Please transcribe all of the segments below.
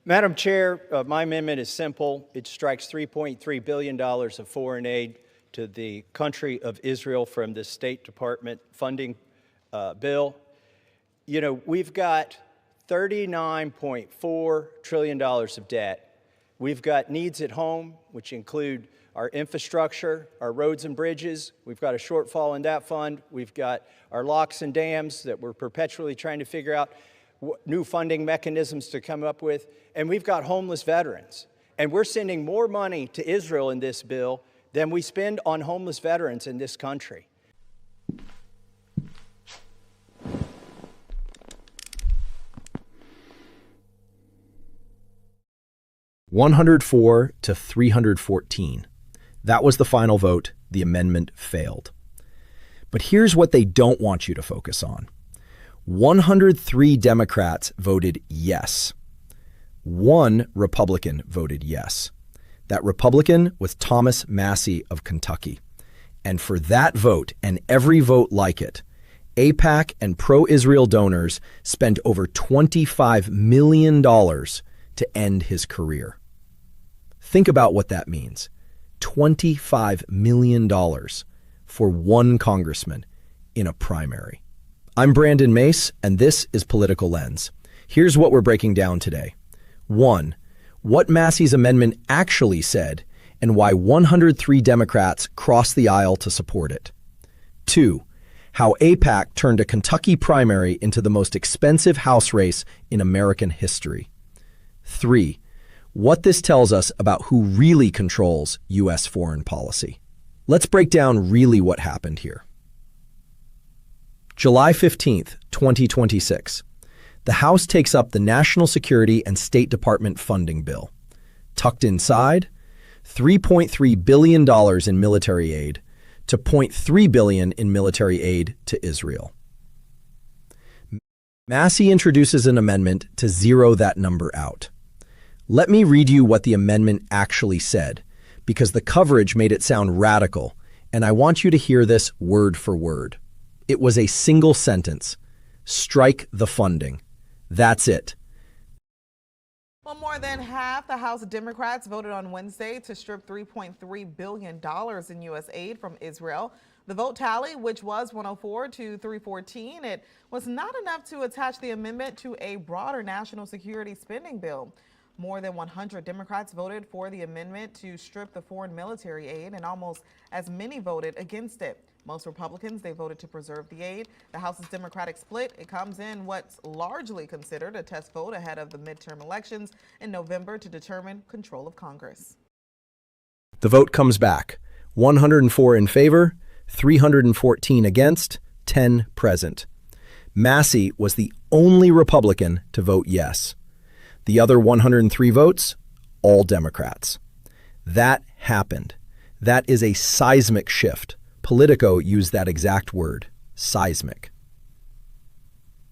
Madam Chair, my amendment is simple. It strikes $3.3 billion of foreign aid to the country of Israel from the State Department funding bill. You know, we've got $39.4 trillion of debt. We've got needs at home, which include our infrastructure, our roads and bridges. We've got a shortfall in that fund. We've got our locks and dams that we're perpetually trying to figure out new funding mechanisms to come up with. And we've got homeless veterans. And we're sending more money to Israel in this bill than we spend on homeless veterans in this country. $104 to $314. That was the final vote. The amendment failed. But here's what they don't want you to focus on. 103 Democrats voted yes. 1 Republican voted yes. That Republican was Thomas Massie of Kentucky. And for that vote and every vote like it, AIPAC and pro-Israel donors spent over $25 million to end his career. Think about what that means. $25 million for one congressman in a primary. I'm Brandon Mace, and this is Political Lens. Here's what we're breaking down today. 1. What Massie's amendment actually said and why 103 Democrats crossed the aisle to support it. 2. How AIPAC turned a Kentucky primary into the most expensive House race in American history. 3. What this tells us about who really controls U.S. foreign policy. Let's break down really what happened here. July 15th, 2026. The House takes up the National Security and State Department funding bill. Tucked inside, $3.3 billion in military aid to $0.3 billion in military aid to Israel. Massie introduces an amendment to zero that number out. Let me read you what the amendment actually said, because the coverage made it sound radical, and I want you to hear this word for word. It was a single sentence. Strike the funding. That's it. Well, more than half the House Democrats voted on Wednesday to strip $3.3 billion in U.S. aid from Israel. The vote tally, which was 104 to 314, it was not enough to attach the amendment to a broader national security spending bill. More than 100 Democrats voted for the amendment to strip the foreign military aid, and almost as many voted against it. Most Republicans, they voted to preserve the aid. The House's Democratic split, it comes in what's largely considered a test vote ahead of the midterm elections in November to determine control of Congress. The vote comes back. 104 in favor, 314 against, 10 present. Massie was the only Republican to vote yes. The other 103 votes, all Democrats. That happened. That is a seismic shift. Politico used that exact word, seismic.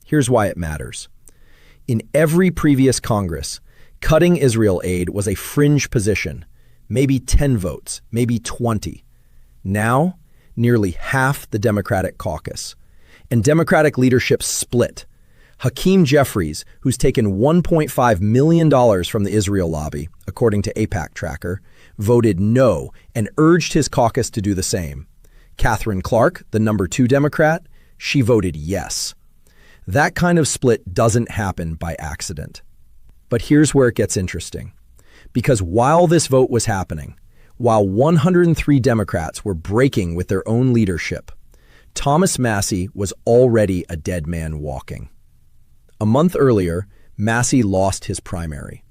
Here's why it matters. In every previous Congress, cutting Israel aid was a fringe position, maybe 10 votes, maybe 20. Now, nearly half the Democratic caucus. And Democratic leadership split. Hakeem Jeffries, who's taken $1.5 million from the Israel lobby, according to AIPAC Tracker, voted no and urged his caucus to do the same. Catherine Clark, the number 2 Democrat, she voted yes. That kind of split doesn't happen by accident. But here's where it gets interesting. Because while this vote was happening, while 103 Democrats were breaking with their own leadership, Thomas Massie was already a dead man walking. A month earlier, Massie lost his primary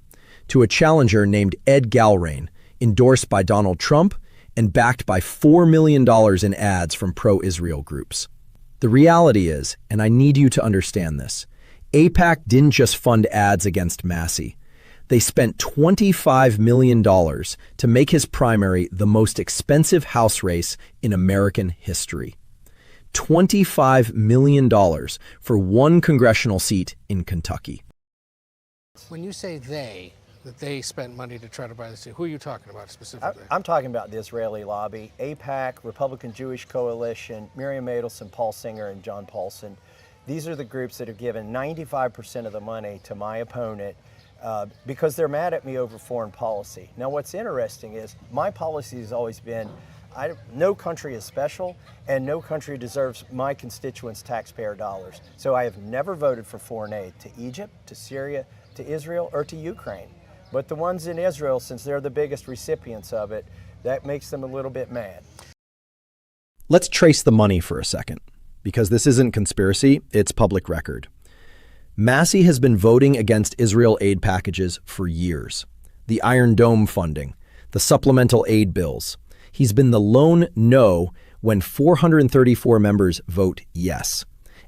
to a challenger named Ed Galrain, endorsed by Donald Trump and backed by $4 million in ads from pro-Israel groups. The reality is, and I need you to understand this, AIPAC didn't just fund ads against Massie. They spent $25 million to make his primary the most expensive House race in American history. $25 million for one congressional seat in Kentucky. When you say that they spent money to try to buy the seat, who are you talking about specifically? I'm talking about the Israeli lobby, AIPAC, Republican Jewish Coalition, Miriam Adelson, Paul Singer, and John Paulson. These are the groups that have given 95% of the money to my opponent because they're mad at me over foreign policy. Now, what's interesting is my policy has always been no country is special, and no country deserves my constituents' taxpayer dollars. So I have never voted for foreign aid to Egypt, to Syria, to Israel, or to Ukraine. But the ones in Israel, since they're the biggest recipients of it, that makes them a little bit mad. Let's trace the money for a second, because this isn't conspiracy, it's public record. Massie has been voting against Israel aid packages for years. The Iron Dome funding, the supplemental aid bills. He's been the lone no when 434 members vote yes.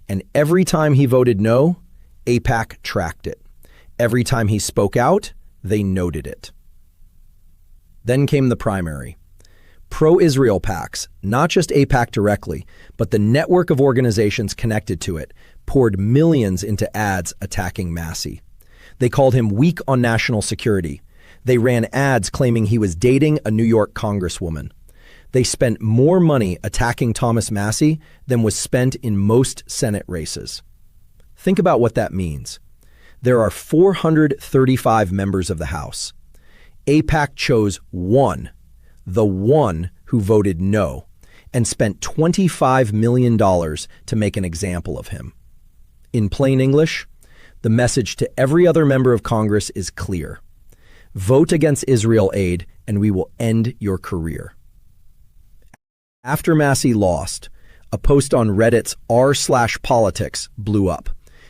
And every time he voted no, AIPAC tracked it. Every time he spoke out, they noted it. Then came the primary. Pro-Israel PACs, not just AIPAC directly, but the network of organizations connected to it, poured millions into ads attacking Massie. They called him weak on national security. They ran ads claiming he was dating a New York congresswoman. They spent more money attacking Thomas Massie than was spent in most Senate races. Think about what that means. There are 435 members of the House. AIPAC chose one, the one who voted no, and spent $25 million to make an example of him. In plain English, the message to every other member of Congress is clear. Vote against Israel aid and we will end your career. After Massie lost, a post on Reddit's r/politics blew up.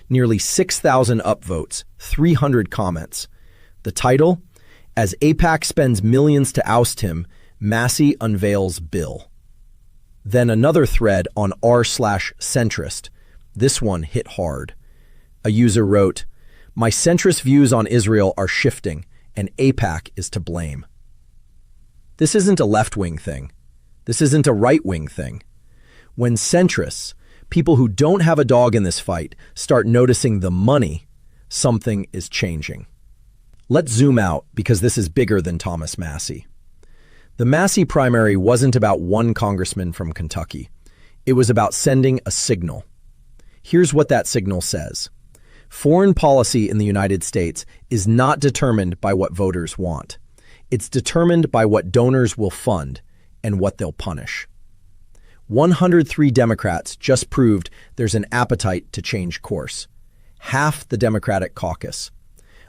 Nearly 6,000 upvotes, 300 comments. The title, As AIPAC Spends Millions to Oust Him, Massie Unveils Bill. Then another thread on r/centrist. This one hit hard. A user wrote, My centrist views on Israel are shifting, and AIPAC is to blame. This isn't a left-wing thing. This isn't a right-wing thing. When centrists, people who don't have a dog in this fight, start noticing the money, something is changing. Let's zoom out because this is bigger than Thomas Massie. The Massie primary wasn't about one congressman from Kentucky. It was about sending a signal. Here's what that signal says. Foreign policy in the United States is not determined by what voters want. It's determined by what donors will fund and what they'll punish. 103 Democrats just proved there's an appetite to change course. Half the Democratic caucus.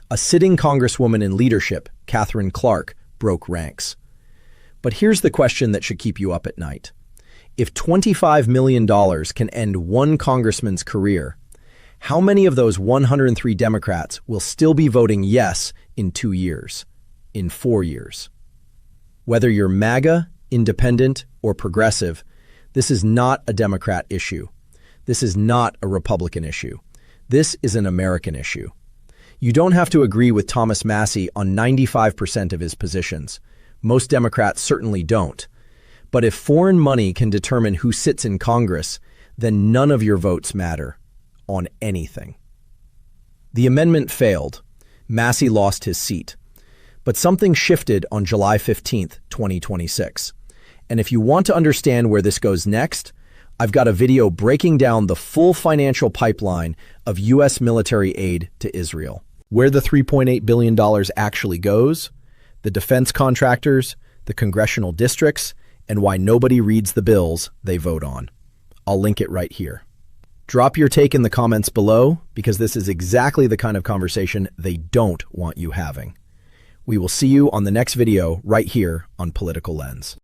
A sitting congresswoman in leadership, Katherine Clark, broke ranks. But here's the question that should keep you up at night. If $25 million can end one congressman's career, how many of those 103 Democrats will still be voting yes in 2 years, in 4 years? Whether you're MAGA, independent, or progressive, this is not a Democrat issue. This is not a Republican issue. This is an American issue. You don't have to agree with Thomas Massie on 95% of his positions. Most Democrats certainly don't. But if foreign money can determine who sits in Congress, then none of your votes matter on anything. The amendment failed. Massie lost his seat. But something shifted on July 15th, 2026. And if you want to understand where this goes next, I've got a video breaking down the full financial pipeline of U.S. military aid to Israel. Where the $3.8 billion actually goes, the defense contractors, the congressional districts, and why nobody reads the bills they vote on. I'll link it right here. Drop your take in the comments below, because this is exactly the kind of conversation they don't want you having. We will see you on the next video right here on Political Lens.